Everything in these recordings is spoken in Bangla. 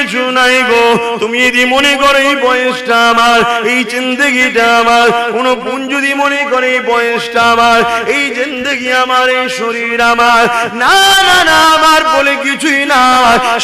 কিছু নাই গো। তুমি যদি মনে করো এই বয়সটা আমার, এই জিন্দেগিটা আমার, কোন বোন যদি মনে করে এই বয়সটা আমার, এই জিন্দেগি আমার, এই শরীর আমার, না না না, আমার বলে কিছুই না,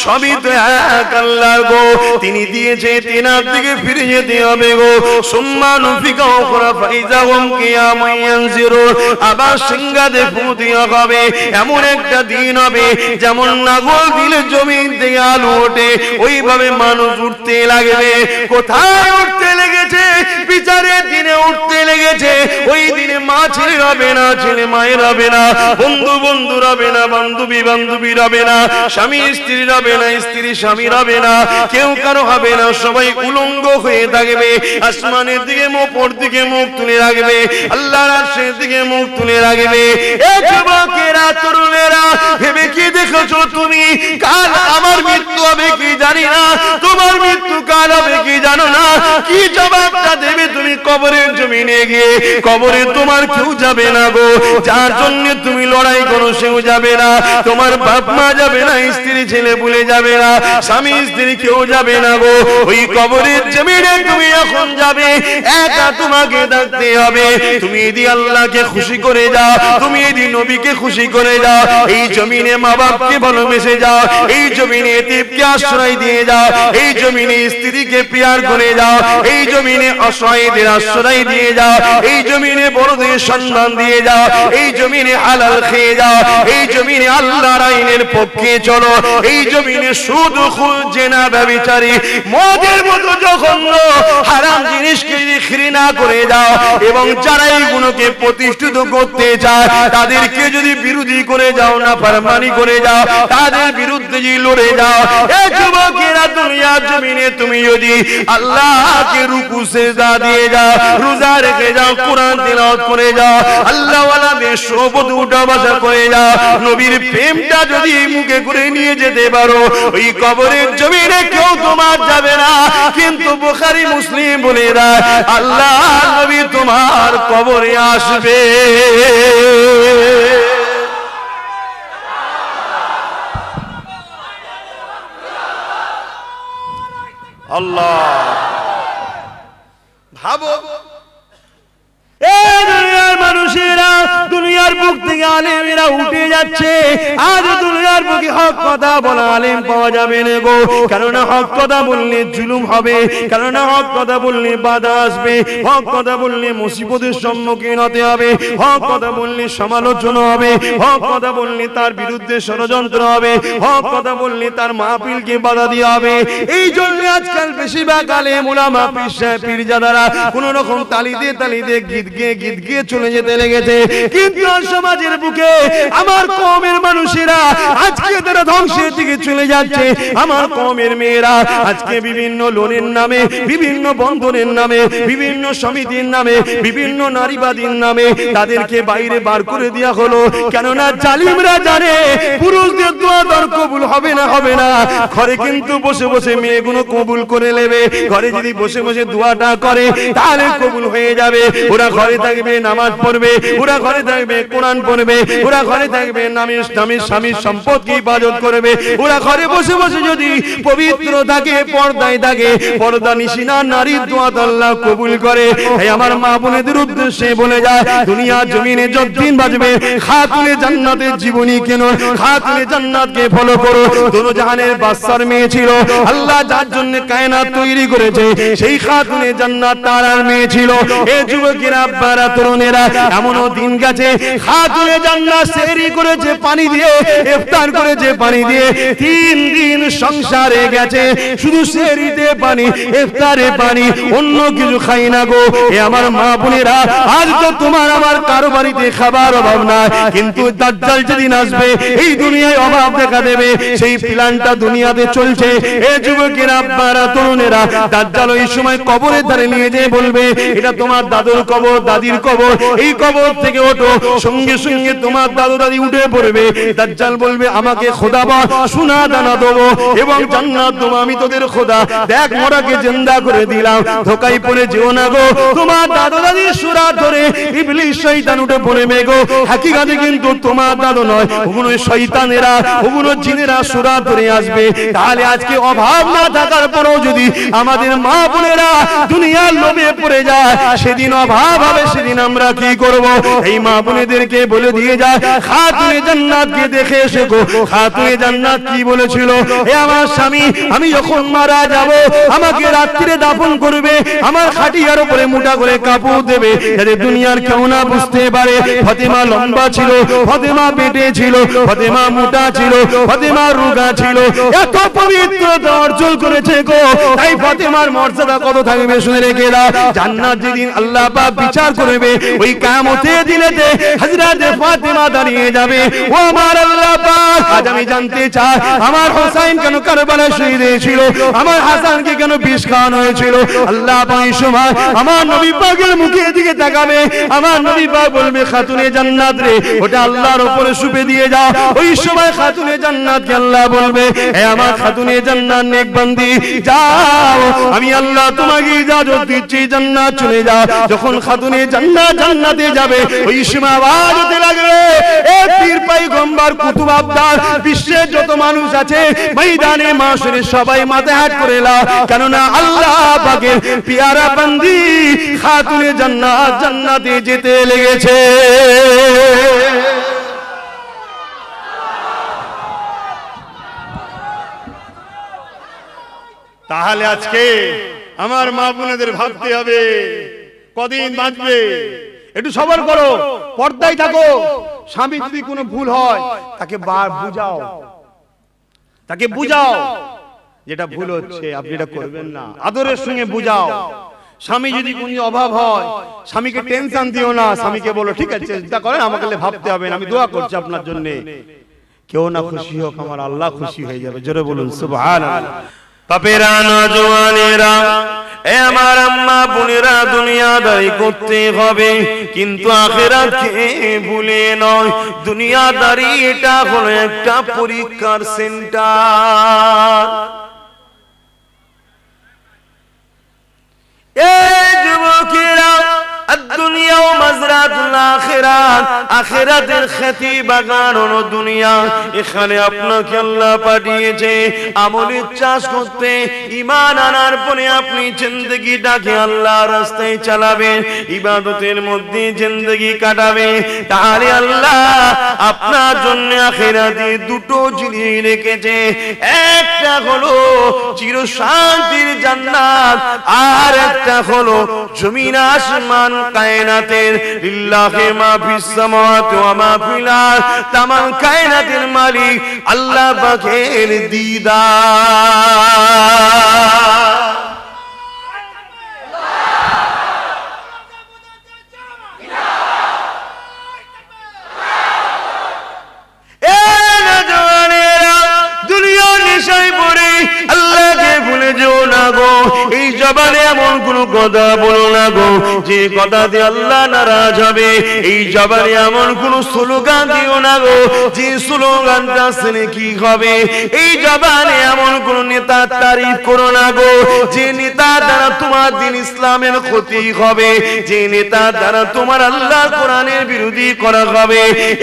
সবই তো এক আল্লাহ গো। তিনি দিয়েছে, তেনার দিকে ফিরে যেতে হবে গো। সুম্মা নুফিকা উখরা ফাইজাহুম কিয়ামুন ইয়ানজিরুন, আবার সিংহাতে ফু দেওয়া হবে। এমন একটা দিন হবে যেমন নাগল দিলে জমিন থেকে আলো ওঠে, ওইভাবে মানুষ উঠতে লাগবে। কোথায় উঠতে লেগেছে? বিচারের দিনে উঠতে লেগেছে। ওই দিনে মা ছেলে হবে না, ছেলে মায়ের হবে না, বন্ধু বন্ধু হবে না, বান্ধবী বান্ধবী হবে না, স্বামী স্ত্রী হবে না, স্ত্রী স্বামী হবে না, কেউ কারো হবে না, সবাই উলঙ্গ হয়ে থাকবে। আসমানের দিকে উপর দিকে মুখ তুলে রাখবে, আল্লাহর আরশের দিকে মুখ তুলে রাখবে। এ যুবকেরা, তরুণেরা, ভেবে কি দেখেছো তুমি? কাল আমার মৃত্যু হবে কি জানি না, তোমার মৃত্যু কাল হবে কি জানো না। কি জবাবটা দেবে তুমি কবরের জমিনে গিয়ে? কবরে তোমার কেউ যাবে না গো, যার জন্য তুমি লড়াই করো সেও যাবে না, তোমার বাপ মা যাবে না, স্ত্রী ছেলে ভুলে যাবে না, স্বামী স্ত্রী কেউ যাবে না গো। ওই কবরের জমিনে তুমি এখন যাবে, একা তোমাকে থাকতে হবে। তুমি যদি আল্লাহকে খুশি করে যাও, তুমি যদি নবীকে খুশি করে যাও, এই জমিনে মা বাপকে ভালোবেসে যাও, এই জমিনে এতিমকে আশ্রয় দিয়ে যাও, এই জমিনে স্ত্রীকে প্যার করে যাও, এই জমিনে অসহায়দের আশ্রয় দিয়ে যাও, এই জমিনে বড়দের সম্মান দিয়ে যাও, এই জমিনে হালাল খেয়ে যাও, এই জমিনে আল্লাহর আইনের পক্ষে চলো, এই জমিনে সুদ খুন জেনা ব্যভিচারী মদের মতো জঘন্য হারাম জিনিসকে ঘৃণা করে যাও, এবং যারা এইগুলোকে প্রতিষ্ঠিত করতে চায় তাদেরকে যদি বিরোধী করে যাও, না ফরমানি করে যাও, তাদের বিরুদ্ধে যদি লড়ে যাও, এই যুবকেরা, দুনিয়ার জমিনে তুমি যদি আল্লাহকে রুকু সিজদা দিয়ে যাও, রোজা রেখে যাও, কোরআন তেলাওয়াত করে যাও, আল্লাহ ওয়ালাদের শপথ উঠা বসা করে যাও, নবীর প্রেমটা যদি মুখে করে নিয়ে যেতে পারো, ওই কবরের জমিনে কেউ তোমার যাবে না। কিন্তু বুখারী মুসলিম বলে দেয়, আল্লাহ নবী তোমার কবরে আসবে। আল্লাহ, ভাবো দুনিয়ার মানুষেরা, দুনিয়ার বুক থেকে আলেমেরা উঠে যাচ্ছে। আজ দুনিয়ার বুকে হক কথা বলা আলেম পাওয়া যাবে না গো, কেননা হক কথা বললে জুলুম হবে, কেননা হক কথা বললে বাধা আসবে, হক কথা বললে মুসিবতের সম্মুখীন হতে হবে, হক কথা বললে সমালোচনা হবে, হক কথা বললে তার বিরুদ্ধে ষড়যন্ত্র হবে, হক কথা বললে তার মাহফিলকে বাধা দেওয়া হবে। এই জন্য আজকাল বেশিরভাগ আলেম উলামা পীরজাদারা কোন রকম তালিতে তালিতে গীত গিয়ে চলে যেতে লেগেছে। কিন্তু সমাজের বুকে আমার কওমের মানুষেরা আজকে তারা ধ্বংসের দিকে চলে যাচ্ছে। আমার কওমের মেয়েরা আজকে বিভিন্ন লোনের নামে, বিভিন্ন বন্ধনের নামে, বিভিন্ন সমিতির নামে, বিভিন্ন নারীবাদীর নামে তাদেরকে বাইরে বার করে দেওয়া হলো। কেননা জালিমরা জানে পুরুষদের দোয়া দর কবুল হবে না, হবে না। ঘরে কিন্তু বসে বসে মেয়েগুলো কবুল করে নেবে, ঘরে যদি বসে বসে দোয়াটা করে তাহলে কবুল হয়ে যাবে। ওরা ঘরে থাকবে, নামাজ পড়বে, ওরা ঘরে থাকবে, কোরআন পড়বে, ওরা ঘরে থাকবে, স্বামীর সম্পদকে ইবাদত করবে, ওরা ঘরে বসে বসে যদি পবিত্র থাকে, পর্দায় থাকে, পর্দা নিশিনা নারীর দোয়া আল্লাহ কবুল করে। আমার মা বোনেদের উদ্দেশ্যে বলে যায়, দুনিয়ার জমিনে যতদিন বাঁচবে খাতুনে জান্নাতের জীবনী কেন, খাতুনে জান্নাতকে ফলো করো। দোনো জাহানের বাদশার মেয়ে ছিল, আল্লাহ যার জন্য কায়নাত তৈরি করেছে সেই খাতুনে জান্নাত তার আর মেয়ে ছিল। এ যুবকেরা, আব্বারা, তরুণেরা, এমনও দিন গেছে খাতুনে জান্নাত সেহরি করেছে পানি দিয়ে, ইফতার করেছে পানি দিয়ে, 3 দিন সংসারে গেছে শুধু সেহরিতে পানি, ইফতারে পানি, অন্য কিছু খাই না গো। এ আমার মা বোনেরা, আজ তো তোমার আমার কারো বাড়িতে খাবার অভাব নাই, কিন্তু দাজ্জাল যেদিন আসবে এই দুনিয়ায় অভাব দেখা দেবে, সেই প্ল্যানটা দুনিয়াতে চলছে। এ যুবকেরা, আব্বারা, তরুণেরা, দাজ্জাল ওই সময় কবরের ধারে নিয়ে যেয়ে বলবে, এটা তোমার দাদুর কবর, দাদির কবর, এই কবর থেকে ওঠো। সঙ্গে সঙ্গে তোমার দাদু দাদি উঠে পড়বে। দাজ্জাল বলবে, আমাকে খোদা বল, সোনা দানা দেবো এবং জান্নাত দেবো, আমি তোদের খোদা, দেখ মোরাকে জিন্দা করে দিলাম, ধোকায় পড়ে যেও না গো। তোমার দাদু দাদির সুরাত ধরে ইবলিস শয়তান উঠে পড়বে গো। হাকিকাতে কিন্তু তোমার দাদু নয়, ওগুলো শয়তানেরা জিনেরা, ওগুলো জিনেরা সূরা ধরে আসবে। তাহলে আজকে অভাব না থাকার পরেও যদি আমাদের মা বোনেরা দুনিয়ার লোভে পড়ে যায়, সেদিন অভাব হবে, সেদিন আমরা কি করব? এই মা বোনেদেরকে বলে দিয়ে যায়, খাতুনে জান্নাতকে দেখে এসে গো। খাতুনে জান্নাত কি বলেছিল? হে আমার স্বামী, আমি যখন মারা যাব, আমাকে রাত্রিরে দাফন করবে, আমার খাটিয়ার উপরে মোটা করে কাপড় দেবে, যাতে দুনিয়ার কেউ না বুঝতে পারে ফাতেমা লম্বা ছিল, ফাতেমা পেটে ছিল, ফাতেমা মোটা ছিল, ফাতেমা রোগা ছিল। এত পবিত্রতা অর্জন করেছে গো। তাই ফাতেমার মর্যাদা কত থাকবে শুনে রেখে দাও। জান্নাত যেদিন আল্লাহ পাক বিচার করবে, ওই কিয়ামতের দিনেতে হযরত ফাতেমা দাঁড়িয়ে যাবে। ও আমার আল্লাহ পাক, আজ আমি জানতে চাই আমার হোসেন কেন কারবালায় শহীদ হয়েছিল, আমার হাসানকে কেন বিষ খাওয়ানো হয়েছিল? আল্লাহ পাক এই সময় আমার নবী পাকের মুখের দিকে তাকাবে, আমার নবী পাক বলবে, খাতুনে জান্নাত রে, ওটা আল্লাহর উপরে সুপে দিয়ে যাও। ওই সময় খাতুনে জান্নাতকে আল্লাহ বলবে, হে আমার খাতুনে জান্নাত নেক বান্দি, যাও, আমি আল্লাহ তোমাকে ইজাজত দিচ্ছি, জান্নাত চলে যাও। যখন খাতুনে জান্নাত জান্নাতে যাবে, ওই সময় আওয়াজ হতে লাগবে, এ পীর পয়গম্বর কুতুব আবদার, বিশ্বের যত মানুষ আছে ময়দানে মাশরে সবাই মাথা হাত করে লাও, কেননা আল্লাহ পাকের পিয়ারা বান্দি খাতুনে জান্নাত জান্নাতে যেতে লেগেছে। তাহলে আজকে আমার মা বোনেদের ভাবতে হবে কদিন বাঁচবে। একটু সবর করো, পর্দায় থাকো। স্বামী যদি কোনো ভুল হয় তাকে বুঝাও, তাকে বুঝাও যেটা ভুল হচ্ছে আপনি এটা করবেন না, আদরের সঙ্গে বুঝাও। স্বামী যদি কোনো অভাব হয়, স্বামীকে টেনশন দিও না, স্বামীকে বলো ঠিক আছে চিন্তা করেন, আমাকে ভাবতে হবে না, আমি দোয়া করছি আপনার জন্য। কেউ না খুশি হোক, আমার আল্লাহ খুশি হয়ে যাবে। জোরে বলুন সুবহানাল্লাহ। বাপেরা, নওজওয়ানেরা, এ আমার আম্মা বোনেরা, দুনিয়াদারি করতে হবে কিন্তু আখিরাতকে ভুলে নয়। দুনিয়াদারি এটা হলো একটা পরীক্ষার সেন্টার। এ যুবকেরা, দুনিয়া ও মাজরাতুল আখিরাত, আখিরাতের খেতি বাগান হলো দুনিয়া। এখানে আপনাকে আল্লাহ পাঠিয়েছে আমলের চাষ করতে, ঈমান আনার পরে আপনি জিন্দেগিটাকে আল্লাহর রাস্তায় চালাবেন, ইবাদতের মধ্যে জিন্দেগি কাটাবেন। তাহলে আল্লাহ আপনার জন্য আখিরাতে দুটো জিনিস রেখেছে, একটা হলো চিরশান্তির জান্নাত, আর একটা হলো জমিন আসমান কায়নাতের লিল্লাহি মা ফিস সামাওয়াতি ওয়া মা ফিল আরদ, তামাম কায়নাতের মালিক আল্লাহ পাকের দিদার। এ নওজওয়ানেরা, দুনিয়ার নেশায় পড়ে আল্লাহকে ভুলে যেও না গো। এই জবানে এমন কোন কথা বলো না গো যে কথাতে আল্লাহ নারাজ হবে। এই জবানে এমন কোন স্লোগান দিও না গো যে স্লোগানটা শুনে কি হবে। এই জবানে এমন কোন নেতার তারিফ করো না গো যে নেতার দ্বারা তোমার দিন ইসলামের ক্ষতি হবে, যে নেতার দ্বারা তোমার আল্লাহ কোরআনের বিরোধী করা হবে।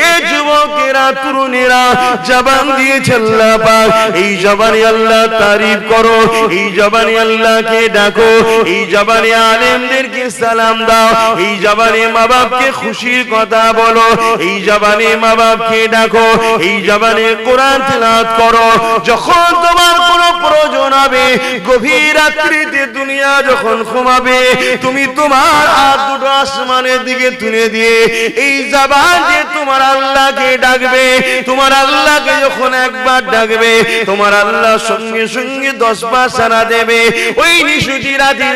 এই যুবকেরা, তরুণেরা, জবান দিয়েছে আল্লাহ পাক, এই জবানে আল্লাহ তারিফ করো, এই জবানে আল্লাহকে ডাকো, এই জবানে আলেমদেরকে সালাম দাও, এই জবানে মা বাপকে খুশির কথা বলো, এই জবানে মা বাপকে ডাকো, এই জবানে কোরআন তেলাওয়াত করো। যখন তোমার কোনো প্রয়োজন হবে, গভীর রাত্রিতে দুনিয়া যখন ঘুমাবে, তুমি তোমার হাত দুটো আসমানের দিকে তুলে দিয়ে এই জবান দিয়ে তোমার আল্লাহকে ডাকবে। তোমার আল্লাহকে যখন একবার ডাকবে, তোমার আল্লাহ সঙ্গে সঙ্গে 10 বার সাড়া দেবে। ওই নিশুতি রাতে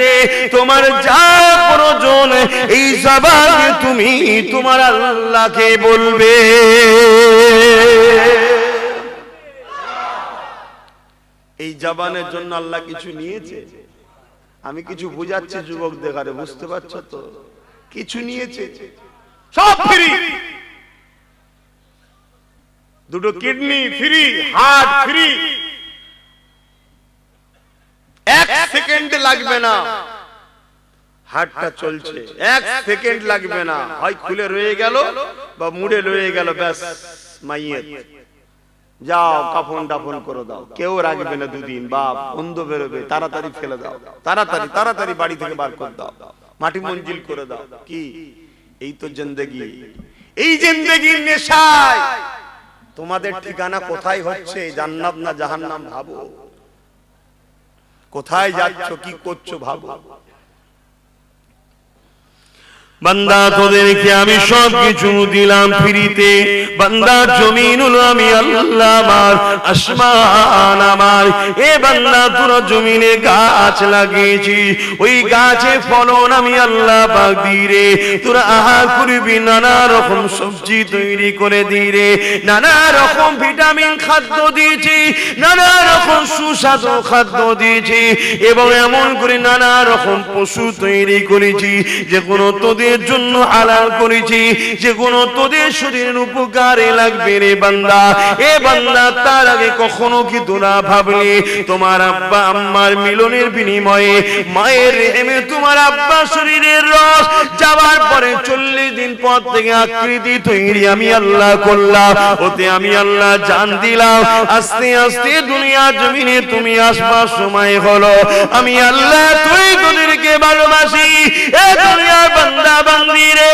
তোমার যা প্রয়োজন, এই জবান দিয়ে তুমি তোমার আল্লাহকে বলবে। এই জবানের জন্য আল্লাহ কিছু নিয়েছে। আমি কিছু বুঝাচ্ছি যুবকদের, আরে বুঝতে পারছো তো? কিছু নিয়েছে, সব ফ্রি। দুটো kidney free, heart free, 1 second লাগবে না, হার্টটা চলছে, 1 সেকেন্ড লাগবে না, হয় খুলে রয়ে গেল বা মুড়ে রয়ে গেল, ব্যাস মাইয়েত। যাও কাফন দাফন করে দাও, কেউ রাখবে না দুদিন, বাপ বন্ধ বেরোবে, তাড়াতাড়ি ফেলে দাও, তাড়াতাড়ি তাড়াতাড়ি বাড়ি থেকে বার করে দাও, মাটি মঞ্জিল করে দাও। কি এই তো জিন্দেগি। এই জিন্দেগির নেশায় তোমাদের ঠিকানা কোথায় হচ্ছে? জান্নাত না জাহান্নাম ভাবো। কোথায় যাচ্ছ, কি করছো ভাবো। বান্দা তোদেরকে আমি সব কিছু দিলাম ফ্রিতে, বান্দা জমিন হলো আমি আল্লাহ আমার, আসমান আমার। এ বান্দা তোরা জমিনে গাছ লাগিয়েছি, ওই গাছে ফলন আমি আল্লাহ পাক দিই রে। তোরা আহার করবি, নানা রকম সবজি তৈরি করে দিই রে, নানা রকম ভিটামিন খাদ্য দিয়েছি, নানা রকম সুস্বাদু খাদ্য দিয়েছি, এবং এমন করে নানা রকম পশু তৈরি করেছি যেগুলো তোদের জন্য হালাল করেছি, যেগুলো তোদের শরীরের উপকারে লাগবে রে বান্দা। এ বান্দা তার আগে কখনো কি তোরা ভাবলি তোমার আব্বা আম্মার মিলনের বিনিময়ে মায়ের রেহেমে তোমার আব্বা শরীরের রস যাওয়ার পরে 40 দিন পর থেকে আকৃতি তৈরি আমি আল্লাহ করলাম, ওতে আমি আল্লাহ জান দিলাম। আস্তে আস্তে দুনিয়া জমিনে তুমি আসবার সময় হলো, আমি আল্লাহ তুই তোদেরকে ভালোবাসি। এ দুনিয়ার বান্দা বান্দি রে,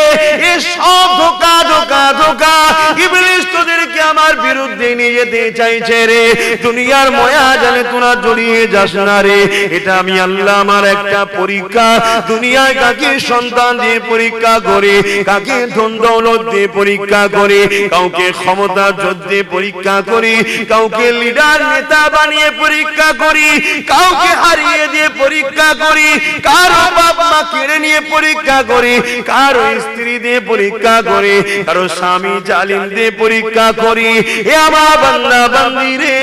এ সব ধোঁকা ধোঁকা ধোঁকা, ইবলিস তোদেরকে আমার বিরুদ্ধে নিয়ে যেতে চাইছে রে। দুনিয়ার মায়া জালে তোরা জড়িয়ে যাস না রে, এটা আমি আল্লাহ আমার একটা পরীক্ষা। দুনিয়ায় কাকে সন্তান দিয়ে পরীক্ষা করে, কাকে ধন দৌলত দিয়ে পরীক্ষা করে, কাউকে ক্ষমতা যুদ্ধে পরীক্ষা করি, কাউকে লিডার নেতা বানিয়ে পরীক্ষা করি, কাউকে হারিয়ে দিয়ে পরীক্ষা করি, কারো বাপ মা কেড়ে নিয়ে পরীক্ষা করি, কারো স্ত্রী দিয়ে পরীক্ষা করি, কারো স্বামী জালিম দিয়ে পরীক্ষা করি। এ আমার বান্দা বান্দি রে,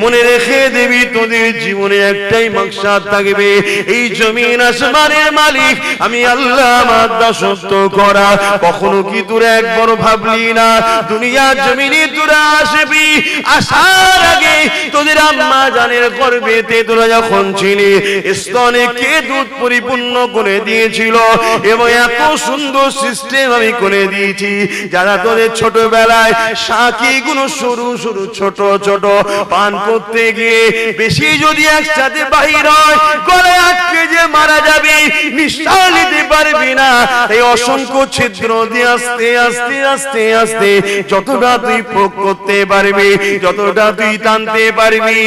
মনে রেখে দিবি তোদের জীবনে একটাই মাকসাদ থাকবে, এই জমিন আসমানের মালিক আমি আল্লাহ আমার দাসত্ব করা। কখনো কি তোরা একবার ভাবলি না দুনিয়া জমিনে তোরা আসবি, আসার আগে তোদের আম্মা জানের গর্ভেতে তোরা যখন ছিলি, স্তনে কে দুধ পরিপূর্ণ করে দিয়েছিল, এবং এত সুন্দর সিস্টেম আমি করে দিয়েছি যারা তোদের ছোটবেলায় সাকি গুলো সরু সরু ছোট ছোট পান করতে গিয়ে বেশি যদি একসাথে বাহির হয় গলে আটকে যে মারা যাবে, নিঃশ্বাস নিতে পারবি না। এই অসংখ্য ছিদ্র দিয়ে আস্তে আস্তে আস্তে আস্তে যতটা তুই ভোগ করতে পারবি, যতটা তুই টানতে পারবি,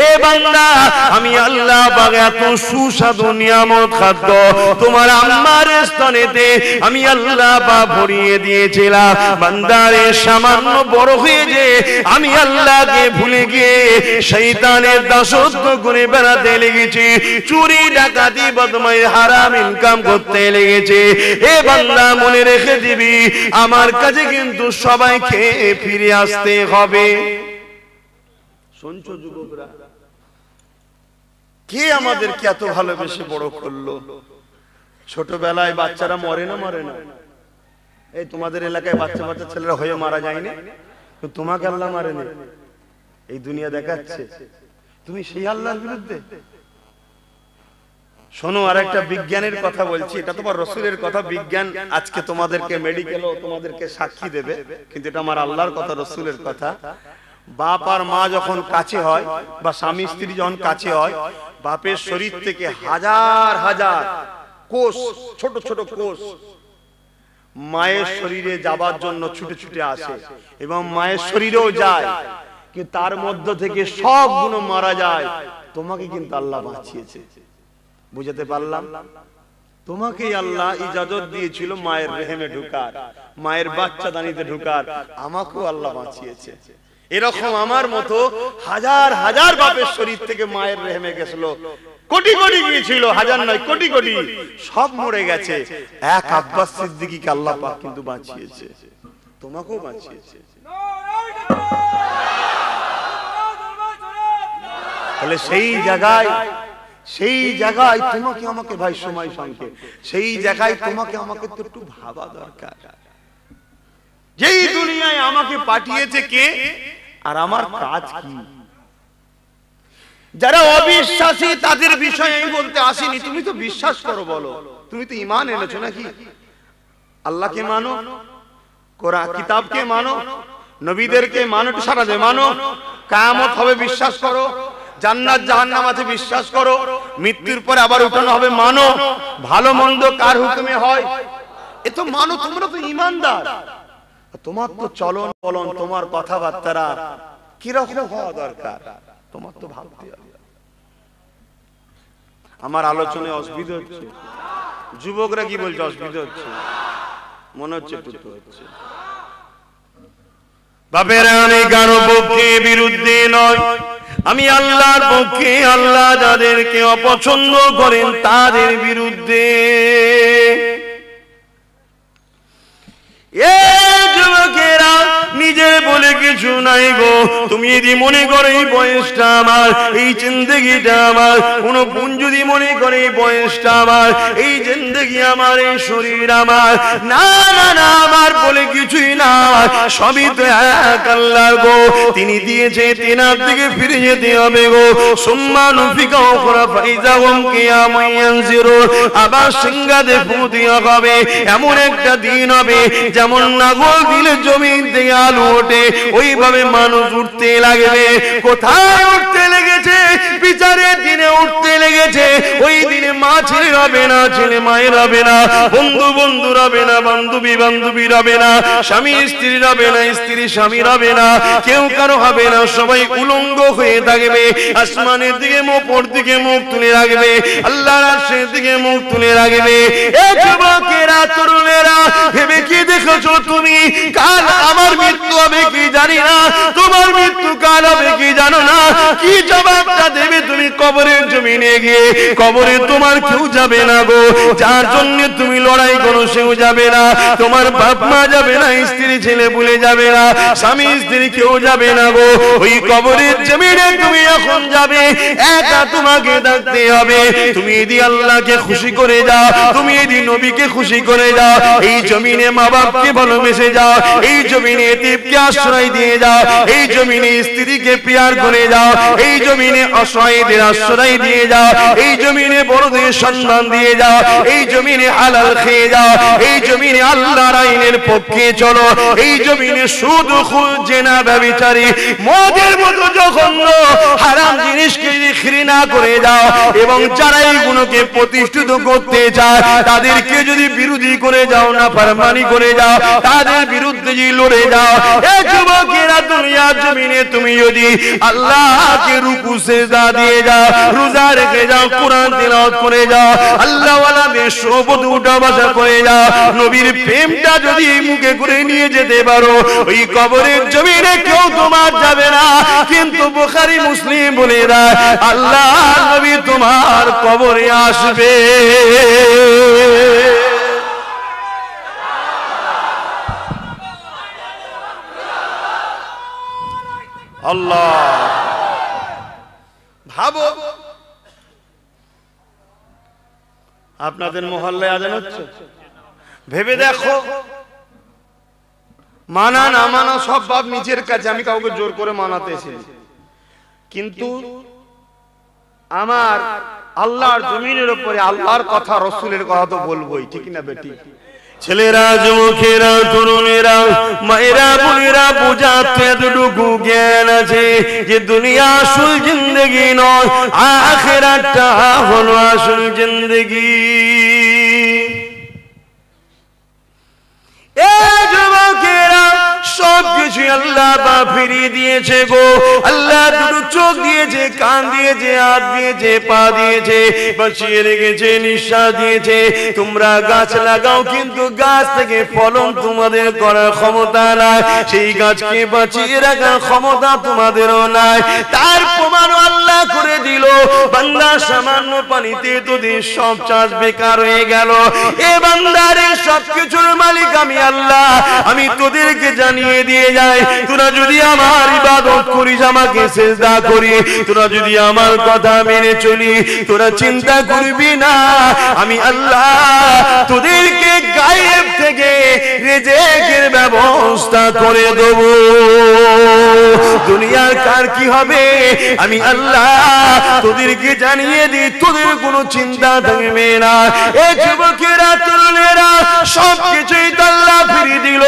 এ বান্দা আমি আল্লাহ পাক এত সুস্বাদু নিয়ামত খাদ্য তোমার আম্মার স্তনেতে আমি আল্লাহ পাক ভরিয়ে দিয়েছিলাম। বান্দারে সামান্য বড় হয়ে যে আমি আল্লাহকে ভুলে গিয়ে শয়তানের দাসত্ব করে বেড়াতে লেগেছি, চুরি ডাকাতি বদমাই হারাম ইনকাম করতে লেগেছে। এ বান্দা মনে রেখে দিবি আমার কাছে কিন্তু সবাইকে ফিরে আসতে হবে। শুনছো যুবকরা, কে আমাদেরকে এত ভালোবেসে বড় করলো? ছোটবেলায় বাচ্চারা মরে না মরে না? এই তোমাদের এলাকায় বাচ্চা বাচ্চা ছেলেরা হয়ে মারা যায়নি? তোমাকে আল্লাহ মারেনি, এই দুনিয়া দেখাচ্ছে তুমি সেই আল্লাহর বিরুদ্ধে। শোনো, আর একটা বিজ্ঞানের কথা বলছি, এটা তোমার রসুলের কথা। বিজ্ঞান আজকে তোমাদেরকে মেডিকেলও তোমাদেরকে সাক্ষী দেবে, কিন্তু এটা আমার আল্লাহর কথা, রসুলের কথা। বাপ আর মা যখন কাছে হয় বা স্বামী স্ত্রী যখন কাছে হয়, বাপের শরীর থেকে হাজার হাজার কোষ, ছোট ছোট কোষ মায়ের শরীরে যাবার জন্য ছুটে ছুটে আসে, এবং মায়ের শরীরেও যায়, কিন্তু তার মধ্য থেকে সবগুলো মারা যায়। তোমাকে কিন্তু আল্লাহ বাঁচিয়েছে। বুঝাতে পারলাম? তোমাকেই আল্লাহ ইজাজত দিয়েছিল মায়ের রেহেমে ঢুকার, মায়ের বাচ্চা দানিতে ঢুকার, আমাকেও আল্লাহ বাঁচিয়েছে। এরকম আমার মতো হাজার হাজার বাপের শরীর থেকে মায়ের রেহেমে গেছিল, কোটি কোটি গিয়েছিল, হাজার নয় কোটি কোটি, সব মরে গেছে। এক আব্বাস সিদ্দিকীকে আল্লাহ পাক কিন্তু বাঁচিয়েছে, তোমাকেও বাঁচিয়েছে। তাহলে সেই জায়গায় তোমাকে আমাকে, ভাই সময় সংক্ষেপ, সেই জায়গায় তোমাকে আমাকে তো একটু ভাবা দরকার। যেই দুনিয়ায় আমাকে পাঠিয়েছে কে, আর আমার কাজ কি? যারা অবিশ্বাসী তাদের বিষয়ে আমি বলতে আসিনি, তুমি তো বিশ্বাস করো, বলো তুমি তো ঈমান এনেছো নাকি? আল্লাহকে মানো, কোরআন কিতাবকে মানো, নবীদেরকে মানো, সারা দে মানো, কিয়ামত হবে বিশ্বাস করো, জান্নাত জাহান্নাম আছে বিশ্বাস করো, মৃত্যুর পরে আবার উঠানো হবে মানো, ভালো মন্দ কার হুকুমে হয় এ তো মানো, তোমরা তো ঈমানদার। তোমার তো চলন বলন, তোমার কথাবার্তা কিরকম হওয়া দরকার তোমার তো ভাবতে হবে। আমার আলোচনায় অসুবিধা হচ্ছে? যুবকরা কি বলছে অসুবিধা হচ্ছে? মনে হচ্ছে টুটু হচ্ছে। বাপেরা আমি কারো পক্ষে বিরুদ্ধে নয়, আমি আল্লাহর পক্ষে, আল্লাহ যাদেরকে অপছন্দ করেন তাদের বিরুদ্ধে। যুবকেরা নিজে বলে কিছু নাই গো, তুমি যদি মনে করো এই বয়সটা আমার, এই জিন্দেগিটা আমার, কোন বোন যদি মনে করে এই বয়সটা আমার, এই জিন্দেগি আমার, এই শরীর আমার, না না না, আমার বলে কিছুই না, সবই তো এক আল্লাহ গো। তিনি দিয়েছে, তেনার দিকে ফিরে যেতে হবে গো। সুম্মা নুফিকা উখরা ফাইজা হুম কিয়ামুন ইয়ানজিরুন, আবার সিংহাতে ফু দেওয়া হবে। এমন একটা দিন হবে যেমন নাগল দিলে জমিন থেকে আলু ওঠে, ওইভাবে মানুষ উঠতে লাগবে। কোথায় উঠতে লেগেছে? বিচারের দিনে উঠতে লেগেছে। ওই দিনে মা ছেলে হবে না, ছেলে মায়ের হবে না, বন্ধু বন্ধু হবে না, বান্ধবী বান্ধবী হবে না, স্বামী স্ত্রী হবে না, স্ত্রী স্বামী হবে না, কেউ কারো হবে না, সবাই উলঙ্গ হয়ে থাকবে। আসমানের দিকে মুখ, ওপর দিকে মুখ তুলে রাখবে, আল্লাহর আরশের দিকে মুখ তুলে রাখবে। এ যুবকেরা, তরুণেরা, ভেবে কি দেখেছো তুমি? কাল আমার মৃত্যু হবে কি জানি না, তোমার মৃত্যু কাল হবে কি জানো না। কি জবাবটা দেবে তুমি কবরের জমিনে গিয়ে? কবরে তোমার কেউ যাবে না গো, যার জন্য তুমি লড়াই করো সেও যাবে না, তোমার বাপ মা যাবে না, স্ত্রী ছেলে ভুলে যাবে না, স্বামী স্ত্রী কেউ যাবে না গো। ওই কবরের জমিনে তুমি এখন যাবে, একা তোমাকে থাকতে হবে। তুমি যদি আল্লাহকে খুশি করে যাও, তুমি যদি নবীকে খুশি করে যাও, এই জমিনে মা বাপকে ভালোবেসে যাও, এই জমিনে এতিমকে আশ্রয় দিয়ে যাও, এই জমিনে স্ত্রীকে প্যার করে যাও, এই জমিনে অসহায়দের আশ্রয় দিয়ে যাও, এই জমিনে বড়দের সম্মান দিয়ে যাও, এই জমিনে হালাল খেয়ে যাও, এই জমিনে আল্লাহর আইনের পক্ষে চলো, এই জমিনে সুদ খুন জেনা ব্যভিচারী মদের মতো জঘন্য হারাম জিনিসকে ঘৃণা করে যাও, এবং যারা এইগুলোকে প্রতিষ্ঠিত করতে চায় তাদেরকে যদি বিরোধী করে যাও, না ফরমানি করে যাও, তাদের বিরুদ্ধে যদি লড়ে যাও, এই যুবকেরা দুনিয়ার জমিনে তুমি যদি আল্লাহকে রুকু সিজদা দিয়ে যাও, রোজা রেখে যাও, কোরআন তিলাওয়াত করে যাও, আল্লাহ ওয়ালাদের শপথ উঠা বসা করে যাও, নবীর প্রেমটা যদি মুখে করে নিয়ে যেতে পারো, ওই কবরের জমিনে কেউ তোমার যাবে না। কিন্তু বুখারী মুসলিম বলে দেয়, আল্লাহ নবী তোমার কবরে আসবে। আল্লাহ, ভাবো আপনাদের মহল্লায় আজান হচ্ছে, ভেবে দেখো, মানা না মানা সব বাপ নিজের কাছে, আমি কাউকে জোর করে মানাতে এসেছি, কিন্তু আমার আল্লাহর জমিনের উপরে আল্লাহর কথা, রসুলের কথা তো বলবোই, ঠিক না বেটি? ছেলেরা, যুবকেরা, তরুণেরা, মায়েরা, বোনেরা, বোঝাতে এতটুকু জ্ঞান আছে যে দুনিয়া আসল জিন্দেগি নয়, আখিরাতটা হলো আসল জিন্দেগি। যুবকেরা, সবকিছু আল্লাহ বা ফিরিয়ে দিয়েছে গো। আল্লাহ দুটো চোখ দিয়েছে, কান দিয়েছে, হাত দিয়েছে, পা দিয়েছে, বাঁচিয়ে রেখেছে, নিঃশ্বাস দিয়েছে। তোমরা গাছ লাগাও, কিন্তু গাছ থেকে ফলন তোমাদের করার ক্ষমতা নাই, সেই গাছকে বাঁচিয়ে রাখার ক্ষমতা তোমাদেরও নাই। তার প্রমাণ আল্লাহ করে দিল, বান্দা সামান্য পানিতে তোদের সব চাষ বেকার হয়ে গেল। এ বান্দারে, সবকিছুর মালিক আমি আল্লাহ, আমি তোদেরকে জানিয়ে দিয়ে যাই, তোরা যদি আমার ইবাদত করিস, আমাকে সিজদা করি, তোরা যদি আমার কথা মেনে চলি, তোরা চিন্তা করবি না, আমি আল্লাহ তোদেরকে গায়েব থেকে রিজিকের ব্যবস্থা করে দেব। দুনিয়ার কার কি হবে আমি আল্লাহ তোদেরকে জানিয়ে দিই, তোদের কোনো চিন্তা থাকবে না। এই যুবকেরা তরুণেরা সবকিছুই আল্লাহ ফিরিয়ে দিল।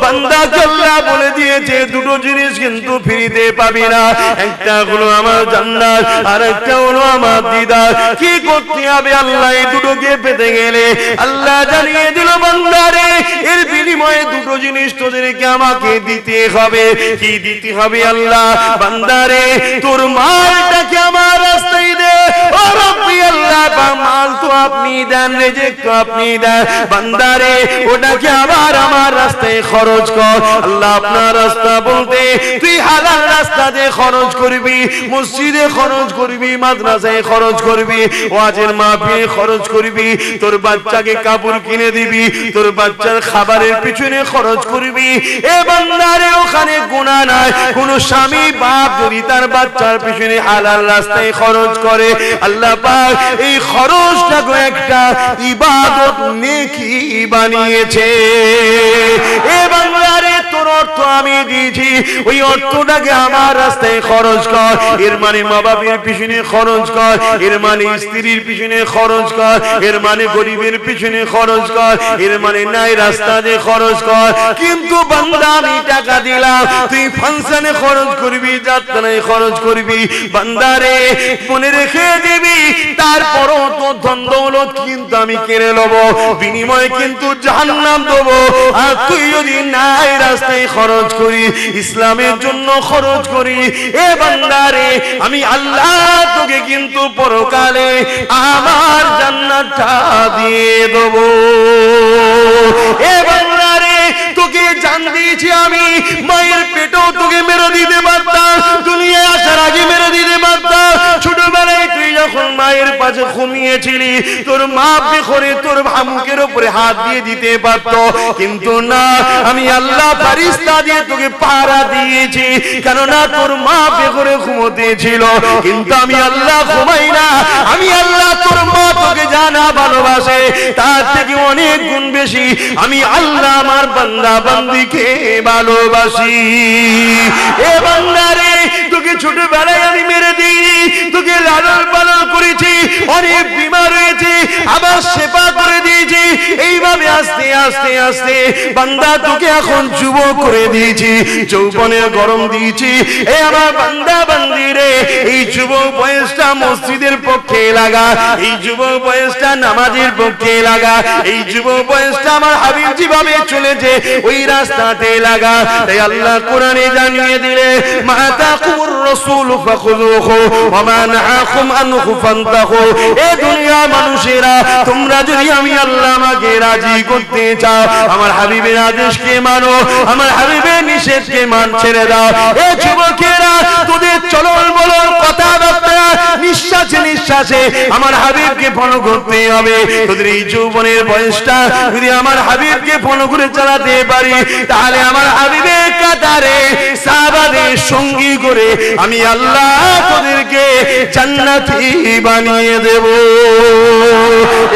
বান্দাকে আল্লাহ বলে দিয়েছে দুটো জিনিস কিন্তু ফিরিতে পাবি না, একটা হলো আমার জান্নাত আর একটা হলো আমার দিদার। কি করতে হবে আল্লাহ এই দুটোকে পেতে গেলে? আল্লাহ জানিয়ে দিল বান্দারে এর বিনিময়ে দুটো জিনিস তোদেরকে আমাকে দিতে হবে। কি দিতে হবে আল্লাহ? বান্দারে তোর মালটাকে আমার রাস্তায় দে। ও রব্বি আল্লাহ মাল তো আপনি দেন, রিজিক তো আপনি দেন, বান্দারে ওটাকে আবার আমার রাস্তায় খরচ কর। আল্লাহ আপনার রাস্তা বলতে তুই হালাল রাস্তা দিয়ে খরচ করবি, মসজিদে খরচ করবি, মাদ্রাসায় খরচ করবি, ওয়াজের মাহফিলে খরচ করবি, তোর বাচ্চাকে কাপড় কিনে দিবি, তোর বাচ্চার খাবারের পিছনে খরচ করবি। এ বান্দারে ওখানে গুনাহ নাই। কোন স্বামী বাপ যদি তার বাচ্চার পিছনে হালাল রাস্তায় খরচ করে আল্লাহ পাক এই খরচটাকে একটা ইবাদত নেকি বানিয়েছে। এ বান্দারে তোর অর্থ আমি দিয়েছি, ওই অর্থটাকে আমার রাস্তায় খরচ কর। এর মানে মা বাবার পিছনে খরচ কর, এর মানে স্ত্রীর পিছনে খরচ কর, এর মানে গরিবের পিছনে খরচ কর, এর মানে নাই রাস্তা দিয়ে খরচ কর। কিন্তু বান্দা আমি টাকা দিলাম, তুই ফাংশনে খরচ করবি, যাত্রায় খরচ করবি, বান্দারে মনে রেখে দিবি তারপরও তো ধন দৌলত কিন্তু আমি কেড়ে নেব, বিনিময়ে কিন্তু জাহান্নাম দেব। আর তুই যদি নাই রাস্তায় খরচ করি, ইসলামের জন্য খরচ করি, এ বান্দারে আমি আল্লাহ তোকে কিন্তু পরকালে আমার জান্নাতটা দিয়ে দেব। এ বান্দারে তোকে জান দিয়েছি আমি, মায়ের পেটেও তোকে মেরে দিতে পারতাম, দুনিয়ায় আসার আগে মেরে দিতে পারতাম। ছোটবেলায় তুই যখন মায়ের পাশে ঘুমিয়েছিলি তোর মা বেখরে তোর মুখের উপরে হাত দিয়ে দিতে পারত, কিন্তু না, আমি আল্লাহ ফারিস্তা দিয়ে তোকে পাহারা দিয়েছি, কেননা তোর মা বেখরে ঘুমোতে ছিল। কিন্তু আমি আল্লাহ ঘুমাই না, আমি আল্লাহ তোর মা তোকে জানা ভালোবাসে তার থেকে অনেক গুণ বেশি আমি আল্লাহ আমার বান্দা বান্দিকে ভালোবাসি। এ বান্দারে তোকে ছোটবেলায় আমি মেরে দিইনি, তোকে লালন পালন করেছি, অনেক বিমার রয়েছে আবার সেবা করে দিয়েছি। এইভাবে আস্তে আস্তে আস্তে বান্দা তোকে এখন যুবক করে দিয়েছি, যৌবনের গরম দিয়েছি। এ আমার বান্দা বান্দি রে, এই যুবক বয়সটা মসজিদের পক্ষে লাগা, এই যুবক বয়সটা নামাজের পক্ষে লাগা, এই যুবক বয়সটা আমার হাবিব যেভাবে চলেছে ওই রাস্তাতে লাগা। তাই আল্লাহ কোরআনে জানিয়ে দিলে মা তাকুর রাসূল ফাখুযুহু ওয়া মা নাহাকুম আনহু ফান্তাহু। এ দুনিয়ার মানুষেরা তোমরা যদি আমি আল্লাহ আমাকে রাজি করতে চাও, আমার হাবিবের আদেশকে মানো, আমার হাবিবের নিষেধকে ছেড়ে দাও। এ যুবকেরা তোদের চলন বলন কথাবার্তা নিঃশ্বাসে নিঃশ্বাসে আমার হাবিবকে ফলো করতে হবে। তোদের এই যৌবনের বয়সটা যদি আমার হাবিবকে ফলো করে চালাতে পারি তাহলে আমার হাবিবের কাতারে সাহাবাদের সঙ্গী করে আমি আল্লাহ তোদেরকে জান্নাতি বানিয়ে দেব।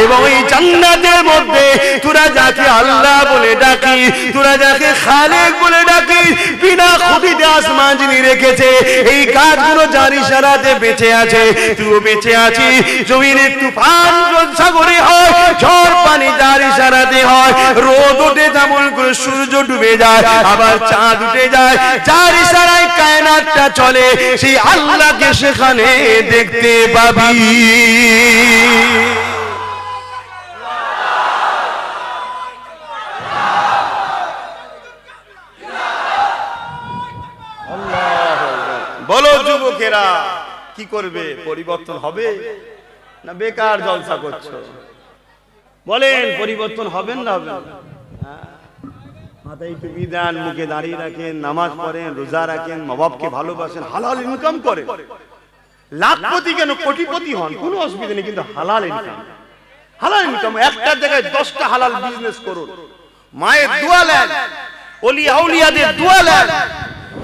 এবং এই জান্নাতের মধ্যে তোরা যাকে আল্লাহ বলে ডাকি, তোরা যাকে খালেক বলে ডাকি, বিনা খুঁটিতে আসমান যিনি রেখেছে এই কাজগুলো যার ইশারাতে বেঁচে আছে, তুইও বেঁচে আছিস। জমিনের তুফান সাগরে হয়, ঝড় পানি যার ইশারাতে হয়, রোদ ওঠে তেমন করে সূর্য ডুবে যায়, আবার চাঁদ উঠে যায়, যার ইশারায় কায়নাতটা চলে, সেই আল্লাহকে সেখানে দেখতে পাবি। বলো যুবকেরা কি করবে? পরিবর্তন হবে না বেকার জলসা করছো? বলেন পরিবর্তন হবেন না হবে? মাথায় টুপি দেন, মুখে দাঁড়িয়ে রাখেন, নামাজ পড়েন, রোজা রাখেন, মা বাপকে ভালোবাসেন, হালাল ইনকাম করে, লাখপতি কেন কোটিপতি হন কোনো অসুবিধা নেই, কিন্তু হালাল ইনকাম, হালাল ইনকাম একটা জায়গায় 10টা হালাল বিজনেস করুন, মায়ের দোয়া নেন, ওলি আউলিয়াদের দোয়া নেন,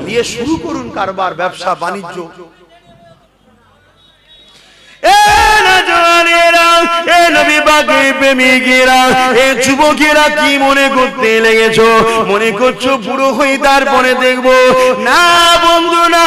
নিয়ে শুরু করুন কারবার, ব্যবসা বাণিজ্য। মুসলমানেরা, এ নবী পাকের প্রেমিকেরা, এ যুবকেরা কি মনে করতে লেগেছো? মনে করছো বুড়ো হই তারপরে দেখবো? না বন্ধু না,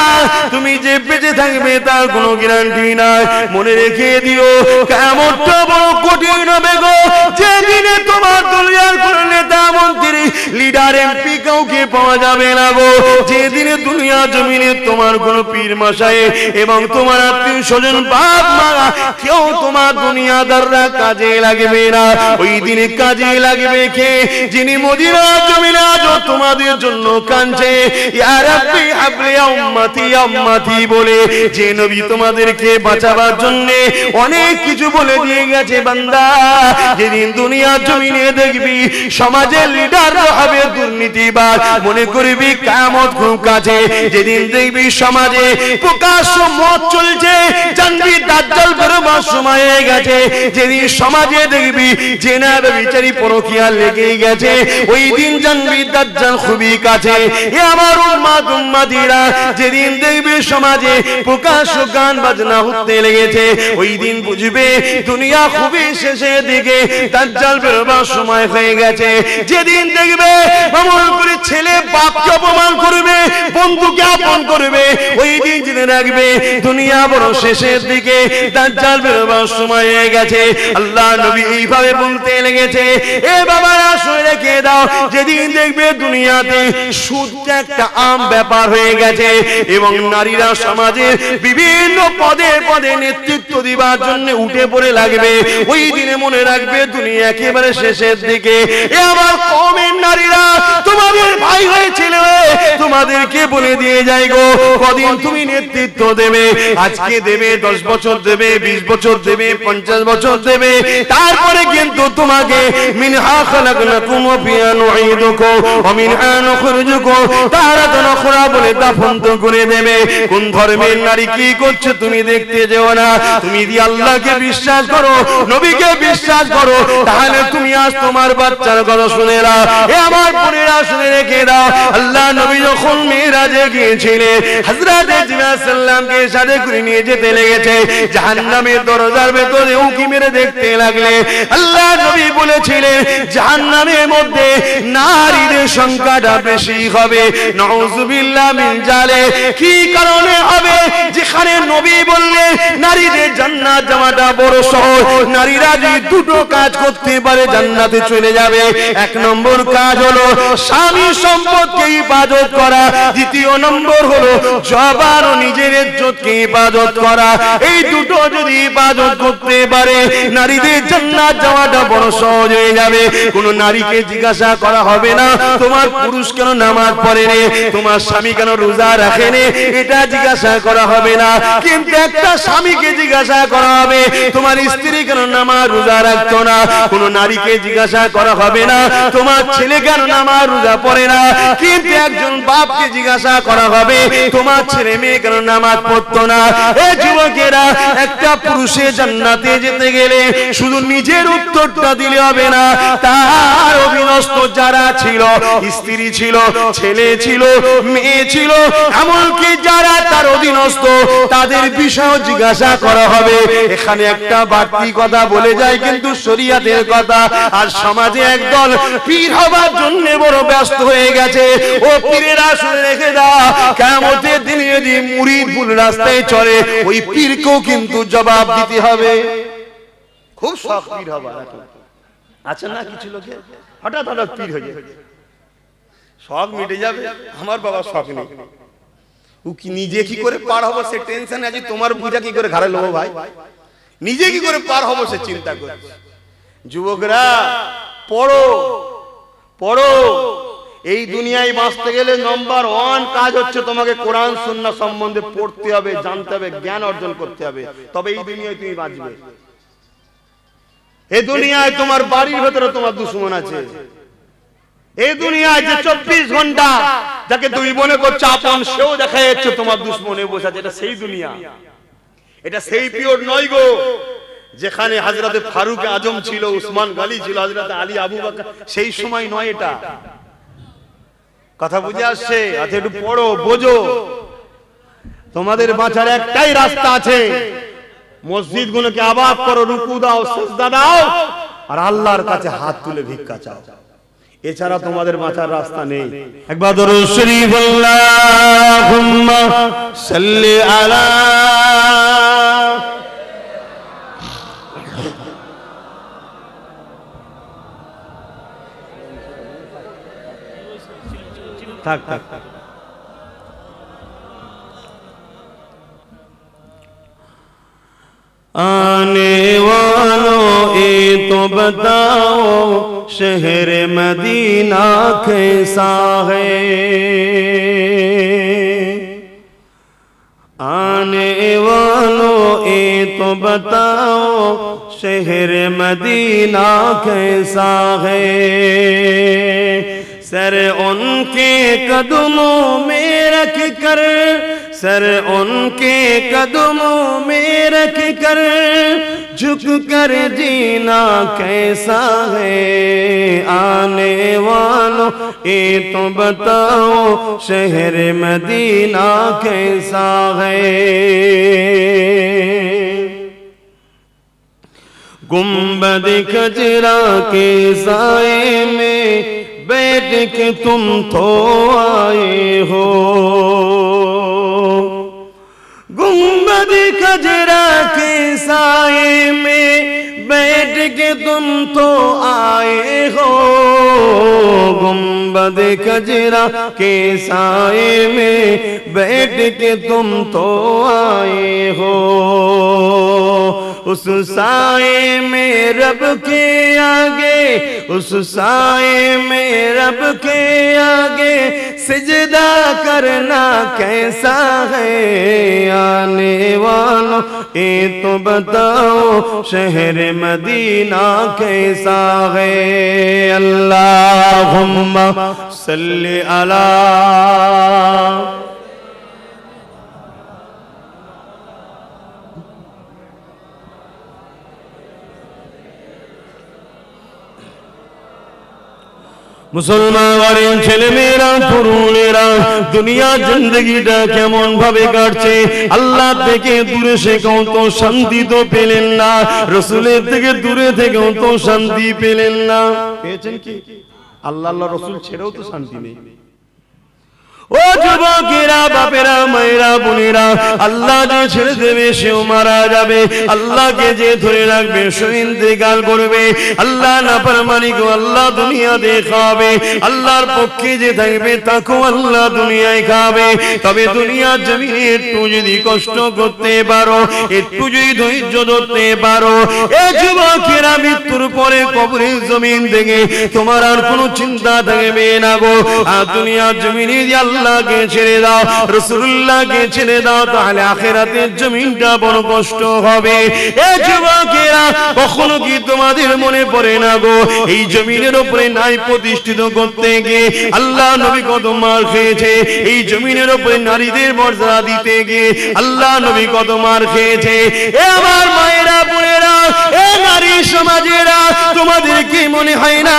তুমি যে বেঁচে থাকবে তার কোনো গ্যারান্টি নাই। মনে রেখে দিও কিয়ামতটা বড় কঠিন হবে গো, যেদিনে তোমার দুনিয়ার কোন নেতা মন্ত্রী লিডার এমপি কাউকে পাওয়া যাবে না গো, যেদিনে দুনিয়া জমিনে তোমার কোন পীর মশাই এবং তোমার আত্মীয় স্বজন বাপ মা কেউ তোমার দুনিয়াদাররা কাজে লাগবে না। ওই দিনে কাজে লাগবে কে? যিনি মদিনা জমিনে আজ তোমাদের জন্য কাঁদছে ইয়া রাব্বি হাবলি উম্মতি উম্মতি বলে, যে নবী তোমাদেরকে বাঁচাবার জন্য অনেক কিছু বলে দিয়ে গেছে। বান্দা, যেদিন দুনিয়া জমিনে দেখবি সমাজের লিডার হবে দুর্নীতিবাজ, মনে করবি কিয়ামত খুব কাছে। যেদিন দেখবি সমাজে প্রকাশ্য মদ চলছে, জানবি দাজ্জাল বেরোবার সময় হয়ে গেছে। যেদিন সমাজে দেখবি জেনা বিচারি পরকীয়া লেগে গেছে, ওই দিন জানবি দাজ্জাল খুবই কাছে। এ আমার উম্মত উম্মতিরা, যেদিন দেখবি সমাজে প্রকাশ্য গান বাজনা হতে লেগেছে, ওই দিন বুঝবে দুনিয়া খুবই শেষের দিকে, দাজ্জাল বেরোবার সময় হয়ে গেছে। যেদিন দেখবে অমন করে ছেলে বাপকে অপমান করবে, বন্ধুকে আপন করবে, ওই দিন জেনে রাখবে দুনিয়া বড় শেষের দিকে, দাজ্জাল বেরোবার সময় হয়ে গেছে। আল্লাহ নবী এইভাবে বলতে লেগেছে। এ বাবারা শুনে রেখে দাও, যেদিন দেখবে দুনিয়াতে সুদটা একটা আম ব্যাপার হয়ে গেছে এবং নারীরা সমাজে বিভিন্ন পদে পদে নেতৃত্ব দিবার জন্য উঠে পড়ে লাগবে, ওই দিনে মনে রাখবে দুনিয়া একেবারে শেষের দিকে। এ আমার কওমের নারীরা, তোমাদের ভাই হয়েছিল, তোমাদেরকে বলে দিয়ে যাই গো, কদিন তুমি নেতৃত্ব দেবে, আজকে দেবে, 10 বছর দেবে, 20 বছর দেবে, 50 বছর দেবে, তারপরে কিন্তু তোমাকে মিনহা খালাকনাকুম ওয়া ফিহা নুঈদুকুম ওয়া মিনহা নুখরিজুকুম তারাতান উখরা বলে দাফন করে দেবে। কোন ধর্মের নারী কি করছে তুমি দেখতে যেও না। তুমি যদি আল্লাহকে বিশ্বাস করো, নবীকে বিশ্বাস করো, তাহলে তুমি আজ তোমার বাচ্চার কথা শুনে নাও। এ আমার বোনেরা শুনে রেখে দাও, আল্লাহ নবী যখন মিরাজে গিয়েছিলেন, হযরত জিবরাইল সাল্লামকে সাথে করে নিয়ে যেতে লেগেছে, জাহান্নামের দরজার ভেতরে উঁকি মেরে দেখতে লাগলে। আল্লাহ নবী বলেছিলেন জাহান্নামের মধ্যে নারীদের সংখ্যাটা বেশি হবে। নাউযুবিল্লাহ মিন জালিক। কি কারণে হবে? যেখানে নবী বললেন নারীদের জান্নাত যাওয়াটা বড় সহজ, নারীরা যদি দুটো কাজ করতে পারে জান্নাতে চলে যাবে। এক নম্বর কাজ হলো স্বামী সম্পদকে ইবাদত করা, দ্বিতীয় নম্বর হলো জবান ও নিজের ইজ্জতকে ইবাদত করা। এই দুটো যদি ইবাদত করতে পারে নারীদের জান্নাত যাওয়াটা বড় সহজ হয়ে যাবে। কোন নারীকে জিজ্ঞাসা করা হবে না তোমার পুরুষ কেন নামাজ পড়েনি, তোমার স্বামী কেন রোজা রাখেনি, এটা জিজ্ঞাসা করা হবে না। কিন্তু একটা স্বামীকে জিজ্ঞাসা করা হবে তোমার স্ত্রী কেন নামাজ রোজা রাখতো না। কোন নারীকে জিজ্ঞাসা করা হবে না তোমার ছেলে কেন নামাজ রোজা পড়ে না। কিন্তু একজন বাপকে জিজ্ঞাসা করা হবে তোমার ছেলে মেয়ে কেন নামাজ পড়তো না। এই যুবকেরা, একটা পুরুষের জান্নাতে যেতে গেলে শুধু নিজের উত্তরটা দিলে হবে না, তার অধীনস্থ যারা ছিল, স্ত্রী ছিল, ছেলে ছিল, মেয়ে ছিল, এমনকি যারা তার অধীনস্থ তাদের বিষয় জিজ্ঞাসা করা হবে। এখানে একটা বাড়তি কথা বলে যায় কিন্তু শরীয়তের কথা। আর সমাজে একদল পীর হবার জন্য বড় ব্যস্ত হয়ে গেছে। ও পীরেরা শুনে রেখে দাও, কিয়ামতের দিনে যদি মুরিদ ভুল রাস্তায় চলে ওই পীরকেও কিন্তু জবাব দিতে হবে। খুব শখ পীর হবার আছে না, কিছু লোকে হঠাৎ হঠাৎ পীর হয়ে যায়, শখ মিটে যাবে। আমার বাবার শখ নেই, ও কি নিজে কি করে পার হবো সে টেনশন আছে, তোমার পূজা কি করে ঘাড়ে লবো ভাই, নিজে কি করে পার হবো সে চিন্তা করছে। যুবকরা পড়ো পড়ো, এই দুনিয়ায় বাঁচতে গেলে নম্বর 1 কাজ হচ্ছে তোমাকে কোরআন সুন্নাহ সম্বন্ধে পড়তে হবে, জানতে হবে, জ্ঞান অর্জন করতে হবে, তবে এই দুনিয়ায় তুমি বাঁচবে। এই দুনিয়ায় তোমার বাড়ির ভেতরে তোমার দুশমন আছে। এই দুনিয়ায় যে 24 ঘন্টা যাকে তুমি মনে করছো আপন, সেও দেখা যাচ্ছে তোমার দুশমনে বসে আছে। এটা সেই দুনিয়া, এটা সেই পিওর নয় গো যেখানে হযরত ফারুক আজম ছিল, উসমান গনি ছিল, হযরত আলী আবু বকর, সেই সময় নয় এটা। কথা বুঝে আসছে? আচ্ছা একটু পড়ো, বোঝো। তোমাদের বাঁচার একটাই রাস্তা আছে, মসজিদ গুলোকে আবাদ করো, রুকু দাও, সিজদা দাও, আর আল্লাহর কাছে হাত তুলে ভিক্ষা চাও। এছাড়া তোমাদের বাঁচার রাস্তা নেই। একবার দরুদ শরীফ আল্লাহুম্মা সাল্লি আলা। থাক থাক থাক। आने वालों ये तो बताओ शहर मदीना कैसा है। आने वालों ये तो बताओ शहर मदीना कैसा है। सर उनके कदमों में रख कर, सर उनके कदमों में रख कर झुक कर जीना कैसा है। आने वालों ये तो बताओ शहर मदीना कैसा है। गुंबद खजरा के साए में बैठ के तुम तो आए हो। गुंबद खजरा के साए में बैठ के तुम तो आए हो। गुंबद खजरा के साए में बैठ के तुम तो आए हो। उस साए में रब के आगे, उस साए में रब के आगे सिजदा करना कैसा है। आने वालों ये तो बताओ शहर मदीना कैसा है। अल्लाहुम्मा सल्ली अला। মুসলমান ছেলেমেয়েরা, তরুণেরা দুনিয়া জিন্দেগিটা কেমন ভাবে কাটছে, আল্লাহ থেকে দূরে থেকেও তো শান্তি তো পেলেন না, রসুলের থেকে দূরে থেকেও তো শান্তি পেলেন না। পেয়েছেন কি? আল্লাহ রসুল ছেড়েও তো শান্তি নেই। ও যুবকেরা, বাপেরা, মায়েরা, বোনেরা, আল্লাহ যে ছেড়ে দেবে সেও মারা যাবে, আল্লাহকে যে ধরে রাখবে সে ইন্তেকাল করবে। আল্লাহ নাফরমানি কো আল্লাহ দুনিয়াতে খাবে, আল্লাহর পক্ষে যে থাকবে তাকেও আল্লাহ দুনিয়ায় খাবে। তবে দুনিয়ার জমিনে একটু যদি কষ্ট করতে পারো, একটু যদি ধৈর্য ধরতে পারো, এ যুবকেরা মৃত্যুর পরে কবরের জমিন থেকে তোমার আর কোনো চিন্তা থাকবে না গো। আর দুনিয়ার জমিনে আল্লাহকে ছেড়ে দাও, রাসূলুল্লাহকে ছেড়ে দাও, তাহলে আখিরাতের জমিনটা বড় কষ্ট হবে। এ যুবকেরা, কখনো কি তোমাদের মনে পড়ে না গো, এই জমিনের উপরে নাই প্রতিষ্ঠিত করতে গিয়ে আল্লাহ নবী কত মার খেয়েছে, এই জমিনের উপরে নারীদের মর্যাদা দিতে গিয়ে আল্লাহ নবী কত মার খেয়েছে। এ আমার মায়েরা, বোনেরা, এ নারী সমাজেরা, তোমাদের কি মনে হয় না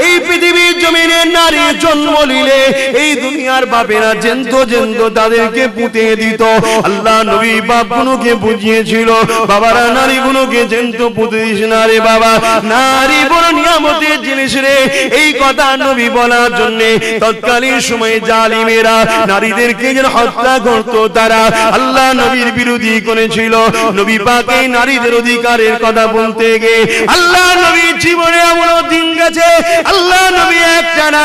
এই পৃথিবীর জমিনের নারী জন্ম নিলে এই দুনিয়ার বাপেরা জেন্ত জেন্ত তাদেরকে পুঁতে দিত। আল্লাহ নবী বাপগুলোকে বুঝিয়েছিল, বাবারা নারীগুলোকে জেন্ত পুঁতে দিস না রে বাবা, নারী বড় নিয়ামতের জিনিস রে। এই কথা নবী বলার জন্য তৎকালীন সময়ে জালিমেরা নারীদেরকে যেন হত্যা করত, তারা আল্লাহ নবীর বিরোধী করেছিল। নবী পাক এই নারীদের অধিকারের কথা বলতে গিয়ে আল্লাহ নবীর জীবনে এমন দিন গেছে, আল্লাহ নবী একটানা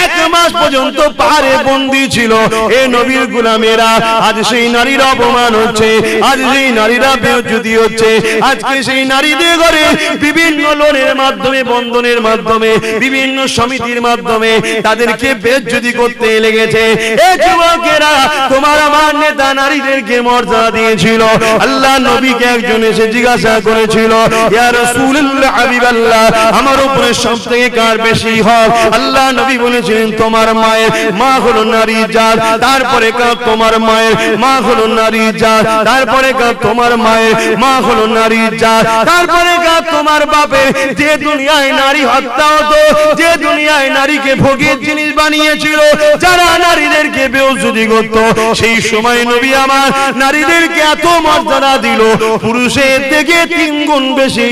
1 মাস পর্যন্ত পাহাড়ে বন্দী ছিল। এ নবীর গোলামেরা, আজ সেই নারীর অপমান হচ্ছে, আজ সেই নারীরা বেইজ্জতি হচ্ছে, আজকে সেই নারীদের ঘরে বিভিন্ন লোনের মাধ্যমে, বন্ধনের মাধ্যমে, বিভিন্ন সমিতির মাধ্যমে তাদেরকে বেইজ্জতি করতে লেগেছে। এ যুবকেরা, তোমার আমার নেতা নারীদেরকে মর্যাদা দিয়েছিল। আল্লাহ নবীকে একজন এসে জিজ্ঞাসা করেছিল, ইয়া রাসূলুল্লাহ হাবিবাল্লাহ আমার উপরে সবথেকে কার বেশি হক? আল্লাহ নবী বলেছিলেন তোমার মায়ের মা হলো নারী জাত, তারপরে কার তোমার মায়ের মা হলো নারী জাত, তারপরে কার তোমার মায়ের মা হলো নারী জাত, তারপরে কার তোমার বাপের। যে দুনিয়ায় নারী হত্যা হতো, যে দুনিয়ায় নারীকে ভোগের জিনিস বানিয়েছিল, যারা নারীদেরকে বেউজ্জতি করত, সেই সময় নবী আমার নারীদেরকে এত মর্যাদা দিল, পুরুষের থেকে 3 গুণ বেশি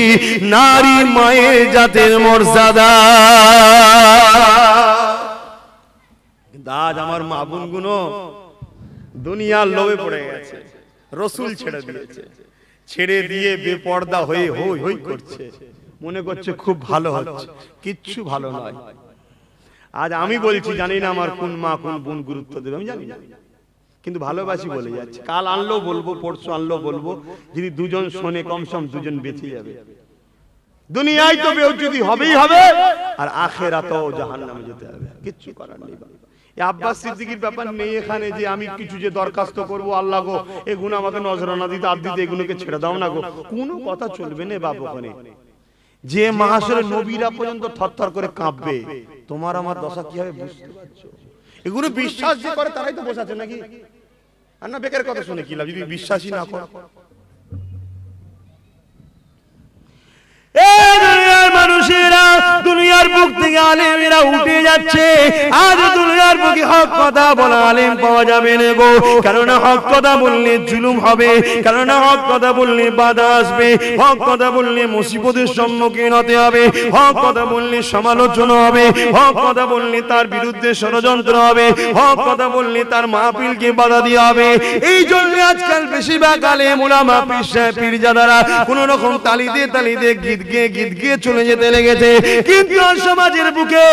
নারী মায়ের জাতের মর্যাদা। আজ আমার মা বোন গুলো দুনিয়ার লোভে পড়ে গেছে, রসুল ছেড়ে দিয়েছে, ছেড়ে দিয়ে বেপর্দা হয়ে হই হই করছে, মনে করছে খুব ভালো হচ্ছে, কিচ্ছু ভালো নয়। আজ আমি বলছি জানি না আমার কোন মা কোন বোন গুরুত্ব দেবে, আমি জানি না, কিন্তু ভালোবাসি বলে যাচ্ছে। কাল আনলো বলবো, পরশু আনলো বলবো, যদি দুজন শোনে কমসম দুজন বেঁচে যাবে। দুনিয়ায় তো বেউজ্জতি হবেই হবে, আর আখিরাতেও জাহান্নামে যেতে হবে, কিচ্ছু করার নেই। আব্বাস সিদ্দিকীর ব্যাপার নেই এখানে যে আমি কিছু যে দরখাস্ত করবো, আল্লাহ গো এগুলো আমাকে নজরানা দিতে আর দিতে, এগুলোকে ছেড়ে দাও না গো, কোনো কথা চলবে না বাপ। ওখানে যে মাহাশরে নবীরা পর্যন্ত থরথর করে কাঁপবে, তোমার আমার দশা কি হবে বুঝতে পারছো? এগুলো বিশ্বাস যে করে তারাই তো বসে আছে নাকি? আর না বেকার কথা শুনে কি লাভ যদি বিশ্বাসই না করে। দুনিয়ার মানুষেরা, দুনিয়ার বুক থেকে আলেমেরা উঠে যাচ্ছে। আজ দুনিয়ার বুকে হক কথা বলা আলেম পাওয়া যাবে না গো, কেননা হক কথা বললে জুলুম হবে, কেননা হক কথা বললে বাধা আসবে, হক কথা বললে মুসিবতের সম্মুখীন হতে হবে, হক কথা বললে সমালোচনা হবে, হক কথা বললে তার বিরুদ্ধে ষড়যন্ত্র হবে, হক কথা বললে তার মাহফিলকে বাধা দেওয়া হবে। এই জন্য আজকাল বেশিরভাগ আলেম ওলামা পীরজাদারা কোন রকম তালিতে তালিতে গীত গিয়ে চলে যেতে লেগেছে। কিন্তু সমাজের বুকে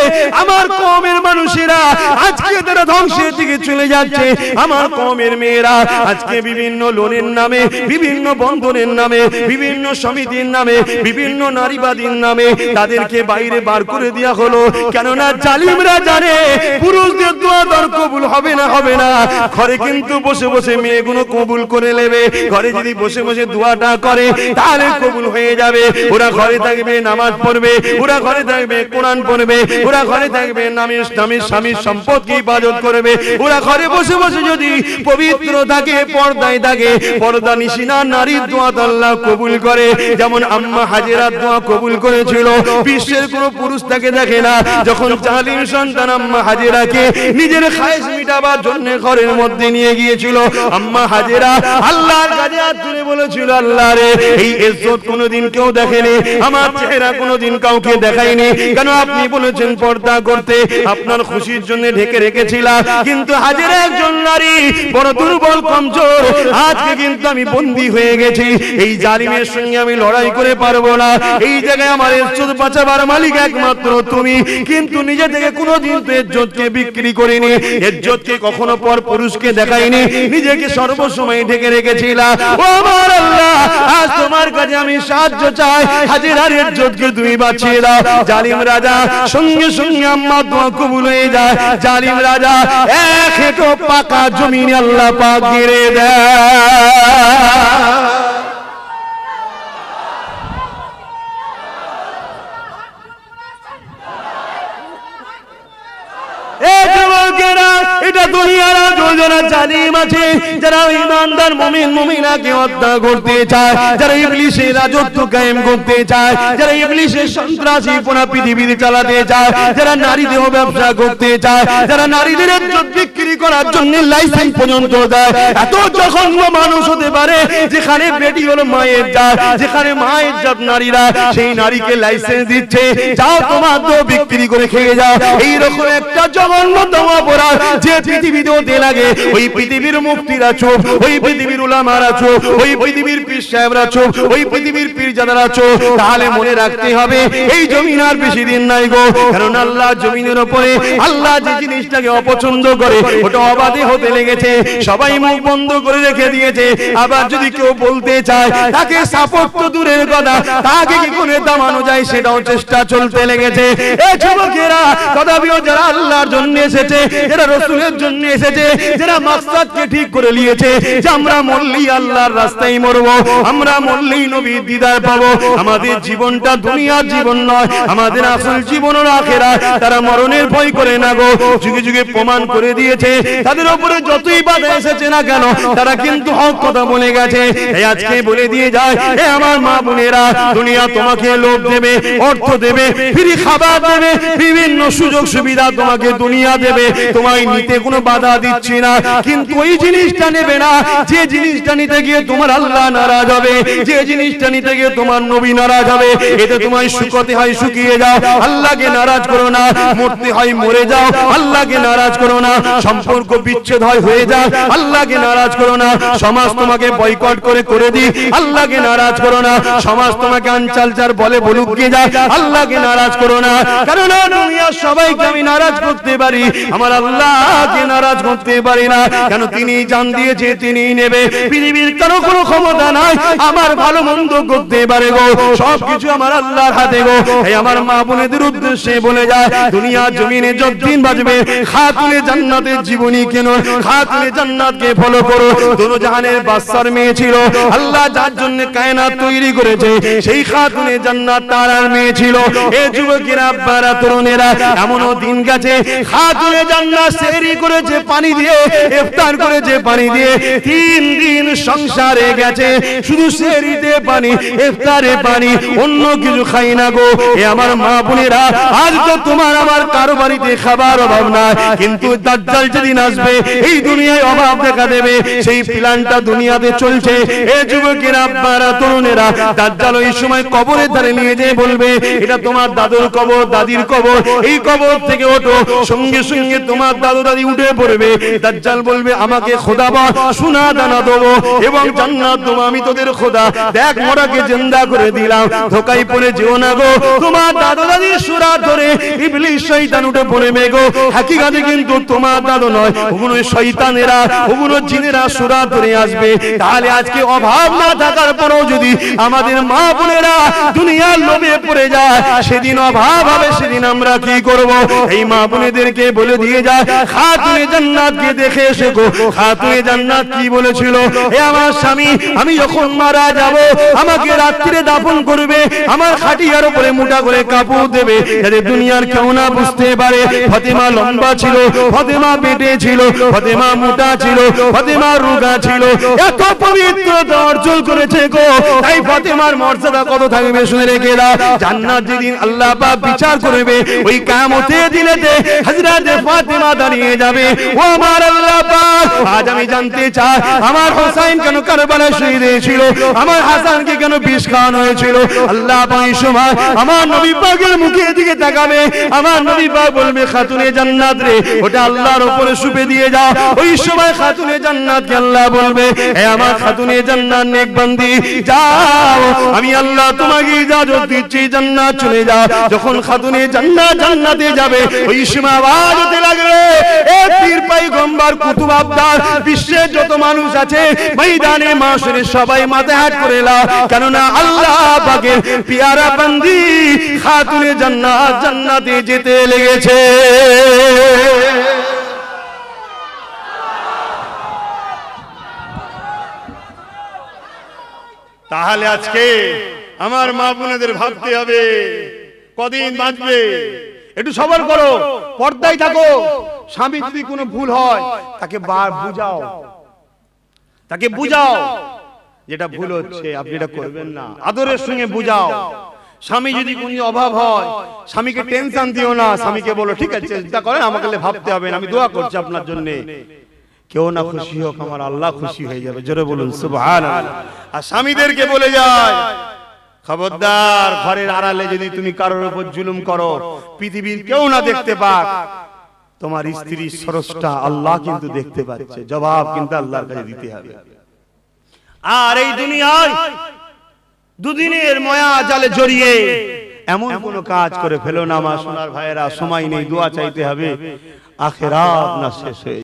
আমার কওমের মানুষেরা আজকে তারা ধ্বংসের দিকে চলে যাচ্ছে। আমার কওমের মেয়েরা আজকে বিভিন্ন লোনের নামে, বিভিন্ন বন্ধনের নামে, বিভিন্ন সমিতির নামে, বিভিন্ন নারীবাদীর নামে তাদেরকে বাইরে বার করে দেওয়া হলো, কেননা জালিমরা জানে পুরুষদের দোয়া দর কবুল হবে না, হবে না। ঘরে কিন্তু বসে বসে মেয়েগুলো কবুল করে নেবে, ঘরে যদি বসে বসে দোয়াটা করে তাহলে কবুল হয়ে যাবে। ওরা ঘরে থাকবে নামাজ পড়বে, ওরা ঘরে থাকবে কোরআন পড়বে, ওরা ঘরে থাকবে স্বামীর সম্পদকে ইবাদত করবে, ওরা ঘরে বসে বসে যদি পবিত্র থাকে, পর্দায় থাকে, পর্দা নিশিনা নারীর দোয়া আল্লাহ কবুল করে। যেমন আম্মা হাজেরার দোয়া কবুল করেছিল, বিশ্বের কোনো পুরুষ তাকে দেখে না। যখন জালিম সন্তান আম্মা হাজেরাকে নিজের খায়েশ মিটাবার জন্য ঘরের মধ্যে নিয়ে গিয়েছিল, আম্মা হাজেরা আল্লাহর কাছে হাত তুলে বলেছিল, আল্লাহ রে এই ইজ্জত কোনোদিন কেউ দেখেনি, আমার চেহারা কোনোদিন কাউকে দেখাইনি, কেন আপনি বলেছেন পর্দা করতে, আপনার খুশির জন্য ঢেকে রেখেছিলাম। কিন্তু হাজেরা একজন নারী, বড় দুর্বল কমজোর, আজকে কিন্তু আমি বন্দী হয়ে গেছি, এই জালিমের সঙ্গে আমি লড়াই করে পারবো না। এই জায়গায় আমার ইজ্জত বাঁচাবার মালিক একমাত্র তুমি, কিন্তু নিজে থেকে কোনোদিন তো ইজ্জতকে বিক্রি করিনি, ইজ্জতকে কখনো পর পুরুষকে দেখাইনি, নিজেকে সর্বসময় ঢেকে রেখেছিলাম। ও আমার আল্লাহ, আজ তোমার কাছে আমি সাহায্য চাই, হাজেরার ইজ্জতকে তুমি বাঁচিয়ে দাও। জালিম রাজা সঙ্গে সঙ্গে আম্মার দোয়া কবুল হয়ে যায়। জালিম রাজা এক হেঁটো পাকা জমিনে আল্লাহ পাক গিরে দেয়। এটা দুনিয়ার যারা জালিম আছে, যারা ঈমানদার মুমিন মুমিনাকে হত্যা করতে চায়, যারা ইবলিসের রাজত্ব কায়েম করতে চায়, যারা ইবলিসের সন্ত্রাসীপনা পৃথিবীতে চালাতে চায়, যারা নারী দেহ ব্যবসা করতে চায়, যারা নারীদের ইজ্জত বিক্রি করার জন্য লাইসেন্স পর্যন্ত দেয়। এত জঘন্য মানুষ হতে পারে যেখানে বেটি হলো মায়ের জাত, যেখানে মায়ের জাত নারীরা, সেই নারীকে লাইসেন্স দিচ্ছে, যাও তোমার দেহ বিক্রি করে খেয়ে যাও। এইরকম একটা জঘন্যতম অপরাধ যে পৃথিবীতে হতে লাগে, ওই পৃথিবীর মুফতিরা চুপ, ওই পৃথিবীর উলামারা চুপ, ওই পৃথিবীর পীর সাহেবরা চুপ, ওই পৃথিবীর পীরজাদারা চুপ। তাহলে মনে রাখতে হবে এই জমিন আর বেশি দিন নাই গো, কারণ আল্লাহ জমিনের উপরে আল্লাহ যে জিনিসটাকে অপছন্দ করে ওটা অবাধে হতে লেগেছে, সবাই মুখ বন্ধ করে রেখে দিয়েছে। আবার যদি কেউ বলতে চায় তাকে সাপোর্ট তো দূরের কথা, তাকে কি করে দামানো যায় সেটাও চেষ্টা চলতে লেগেছে। এই যুবকেরা তথাপিও যারা আল্লাহর জন্য এসেছে, যারা রাসূলের জন্য এসেছে, যারা মাকসাদকে ঠিক করে নিয়েছে যে আমরা মরলি আল্লাহর রাস্তায় মরবো, আমরা মরলেই নবীর দিদার পাবো। আমাদের জীবনটা দুনিয়ার জীবন নয়, আমাদের আসল জীবন ও আখিরাত। তারা মরণের ভয় করে না গো, যুগে যুগে প্রমাণ করে দিয়েছে। তাদের উপরে যতই বাধা এসেছে না কেন, তারা কিন্তু হক কথা বলে গেছে। এই আজকে বলে দিয়ে যায়, এ আমার মা বোনেরা, দুনিয়া তোমাকে লোভ দেবে, অর্থ দেবে, ফ্রি খাবার দেবে, বিভিন্ন সুযোগ সুবিধা তোমাকে দুনিয়া দেবে, তোমায় নিতে কোনো বাধা দিচ্ছি না, কিন্তু ওই জিনিসটা নেবে না যে জিনিসটা নিতে গিয়ে তোমার আল্লাহ নারাজ হবে, যে জিনিসটা নিতে গিয়ে তোমার নবী নারাজ হবে। এতে তোমায় শুকতে হয় শুকিয়ে যাও, আল্লাহকে নারাজ করো না। মরতে হয় মরে যাও, আল্লাহকে নারাজ করো না। সম্পর্ক বিচ্ছেদ হয় হয়ে যাও, আল্লাহকে নারাজ করো না। সমাজ তোমাকে বয়কট করে দিই, আল্লাহকে নারাজ করো না। সমাজ তোমাকে আনচালচার বলে বলুক গিয়ে যায়, আল্লাহকে নারাজ করো না। কারণ দুনিয়ার সবাইকে আমি নারাজ করতে পারি, আমার আল্লাহকে নারাজ করতে পারি না। কেন? তিনি জান দিয়েছে, তিনি নেবে। পৃথিবীর কারো কোনো ক্ষমতা নাই আমার ভালো মন্দ করতে পারে গো, সবকিছু আমার আল্লাহর হাতে গো। এই আমার মা বোনেদের উদ্দেশ্যে বলে যায়, দুনিয়া জমিনে যতদিন বাজবে খাতুনে জান্নাতের জীবনী কেন, খাতুনে জান্নাতকে ফলো করো। দোনো জাহানের বাদশার মেয়ে ছিল, আল্লাহ যার জন্য কায়নাত তৈরি করেছে সেই খাতুনে জান্নাত তার আর মেয়ে ছিল। এ যুবকেরা, আব্বারা, তরুণেরা, এমনও দিন গেছে খাতুনে জান্নাত সেহরি করেছে পানি দিয়ে, ইফতার করেছে পানি দিয়ে, 3 দিন সংসারে গেছে শুধু সেহরিতে পানি, ইফতারে পানি, অন্য কিছু খাই না গো। এ আমার মা বোনেরা, আজ তো তোমার আমার কারো বাড়িতে খাবার অভাব না, কিন্তু দাজ্জাল যেদিন আসবে এই দুনিয়ায় অভাব দেখা দেবে, সেই প্ল্যানটা দুনিয়াতে চলছে। এ যুবকেরা, আব্বারা, তরুণেরা, দাজ্জাল ওই সময় কবরের ধারে নিয়ে যেয়ে বলবে, এটা তোমার দাদুর কবর, দাদির কবর, এই কবর থেকে ওঠো। সঙ্গে সঙ্গে তোমার দাদু দাদি উঠে পড়বে। দাজ্জাল বলবে, আমাকে খোদা বল, সোনা দানা দেবো এবং জান্নাত দেবো, আমি তোদের খোদা। দেখ মোরাকে জিন্দা করে দিলাম, ধোকায় পড়ে যেও না গো। তোমার দাদু দাদির সুরাত ধরে ইবলিস শয়তান উঠে পড়বে গো। হাকিকাতে কিন্তু তোমার দাদু নয়, ওগুলো শয়তানেরা, ওগুলো জিনেরা সুরাত ধরে আসবে। তাহলে আজকে অভাব না থাকার পরেও যদি আমাদের মা বোনেরা দুনিয়ার লোভে পড়ে যায়, সেদিন অভাব হবে, সেদিন আমরা কি করব? এই মা বোনেদেরকে বলে দিয়ে যায়, খাতুনে জান্নাতকে দেখে এসে গো। খাতুনে জান্নাত কি বলেছিল? হে আমার স্বামী, আমি যখন মারা যাব আমাকে রাত্রিরে দাফন করবে, আমার খাটিয়ার উপরে মোটা করে কাপড় দেবে, যাতে দুনিয়ার কেউ না বুঝতে পারে ফাতেমা লম্বা ছিল, ফাতেমা বেটে ছিল, ফাতেমা মোটা ছিল, ফাতেমা রোগা ছিল, এত পবিত্রতা অর্জন করেছে গো। তাই ফাতেমার মর্যাদা কত থাকবে শুনে রেখে দাও। জান্নাত যেদিন আল্লাহ পাক বিচার করবে, ওই কিয়ামতের দিনেতে হযরত ফাতেমা দাঁড়িয়ে যাবে, ও আমার আল্লাহ পাক, আজ আমি জানতে চাই আমার হোসেন কেন কারবালায় শহীদ হয়েছিল, আমার হাসানকে কেন বিষ খাওয়ানো হয়েছিল। আল্লাহ পাক এই সময় আমার নবী পাকের মুখের দিকে তাকাবে, আমার নবী পাক বলবে, খাতুনে জান্নাত রে, ওটা আল্লাহর উপরে সুপে দিয়ে যাও। ওই সময় খাতুনে জান্নাতকে আল্লাহ বলবে, হে আমার খাতুনে জান্নাত নেক বান্দি, যাও, আমি আল্লাহ তোমাকে ইজাজত দিচ্ছি, জান্নাত চলে যাও। যখন খাতুনে জান্নাত জান্নাতে যাবে, ওই সময় আওয়াজ হতে লাগবে, এ পীর পয়গম্বর কুতুব আবদার, বিশ্বের যত মানুষ আছে ময়দানে মাশরে সবাই মাথা হাত করে লাও, কেননা আল্লাহ পাকের পিয়ারা বান্দি খাতুনে জান্নাত জান্নাতে যেতে লেগেছে। তাহলে আজকে আমার মা বোনেদের ভাবতে হবে, কদিন বাঁচবে, একটু সবর করো, পর্দায় থাকো। স্বামী যদি কোনো ভুল হয় তাকে বুঝাও, তাকে বুঝাও যেটা ভুল হচ্ছে আপনি এটা করবেন না, আদরের সঙ্গে বুঝাও। স্বামী যদি কোনো অভাব হয়, স্বামীকে টেনশন দিও না, স্বামীকে বলো, ঠিক আছে চিন্তা করেন, আমাকে ভাবতে হবে না, আমি দোয়া করছি আপনার জন্য। কেউ না খুশি হোক, আমার আল্লাহ খুশি হয়ে যাবে, জোরে বলুন সুবহানাল্লাহ। আর স্বামীদেরকে বলে যায়, খবরদার, ঘরের আড়ালে যদি তুমি কারোর উপর জুলুম করো, পৃথিবীর কেউ না দেখতে পাক, তোমার স্ত্রীর স্রষ্টা আল্লাহ কিন্তু দেখতে পাচ্ছে, জবাব কিন্তু আল্লাহর কাছে দিতে হবে। আর এই দুনিয়ায় দুদিনের মায়া জালে জড়িয়ে এমন কোন কাজ করে ফেলো না আমার সোনার ভাইয়েরা, সময় নেই, দোয়া চাইতে হবে, আখিরাত না শেষ হয়ে